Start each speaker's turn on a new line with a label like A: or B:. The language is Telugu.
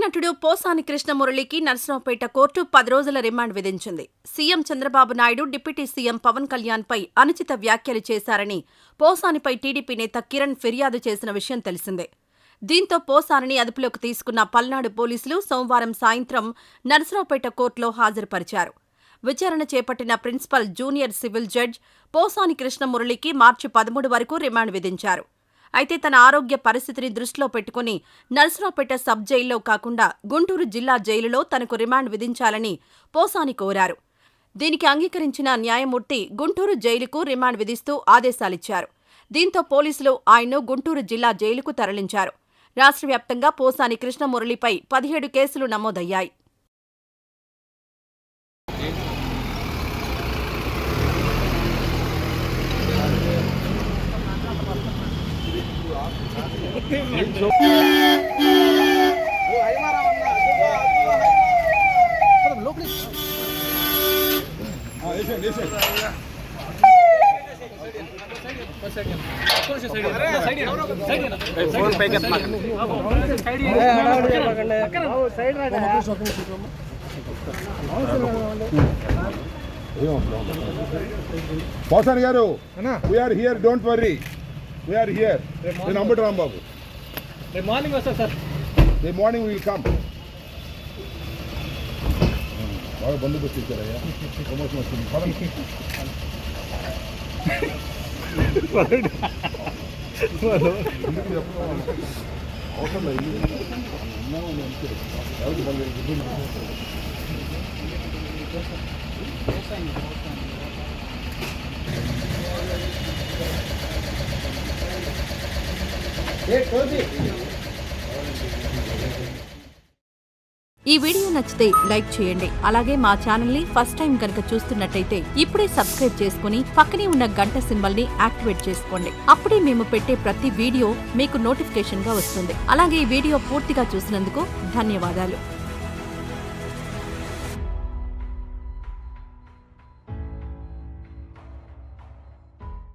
A: నటుడు పోసాని కృష్ణమురళికి నర్సరావుపేట కోర్టు 10 రోజుల రిమాండ్ విధించింది. CM Chandrababu Naidu, deputy CM Pawan కళ్యాణ్పై అనుచిత వ్యాఖ్యలు చేశారని పోసానిపై టీడీపీ నేత కిరణ్ ఫిర్యాదు చేసిన విషయం తెలిసిందే. దీంతో పోసానిని అదుపులోకి తీసుకున్న పల్నాడు పోలీసులు సోమవారం సాయంత్రం నర్సరావుపేట కోర్టులో హాజరుపరిచారు. విచారణ చేపట్టిన principal junior civil judge Posani కృష్ణమురళికి మార్చి 13 వరకు రిమాండ్ విధించారు. అయితే తన ఆరోగ్య పరిస్థితిని దృష్టిలో పెట్టుకుని నర్సరావుపేట సబ్ జైల్లో కాకుండా గుంటూరు జిల్లా జైలులో తనకు రిమాండ్ విధించాలని పోసాని కోరారు. దీనికి అంగీకరించిన న్యాయమూర్తి గుంటూరు జైలుకు రిమాండ్ విధిస్తూ ఆదేశాలిచ్చారు. దీంతో పోలీసులు ఆయన్ను గుంటూరు జిల్లా జైలుకు తరలించారు. రాష్ట్ర వ్యాప్తంగా పోసాని కృష్ణమురళిపై 17 కేసులు నమోదయ్యాయి.
B: పోసాని గారు, we are here, don't worry. We are here. Then Ambut Rambabu.
C: The morning was sir.
B: The morning we will come. బాగా బందోబస్తు ఇచ్చారయ్యా. ప్రమోషన్ వస్తుంది. అవసరం లేదు.
A: ఈ వీడియో నచ్చితే లైక్ చేయండి. అలాగే మా ఛానల్ ని ఫస్ట్ టైం కనుక చూస్తున్నట్టయితే ఇప్పుడే సబ్స్క్రైబ్ చేసుకుని పక్కనే ఉన్న గంట సింబల్ ని యాక్టివేట్ చేసుకోండి. అప్పుడే మేము పెట్టే ప్రతి వీడియో మీకు నోటిఫికేషన్ గా వస్తుంది. అలాగే ఈ వీడియో పూర్తిగా చూసినందుకు ధన్యవాదాలు.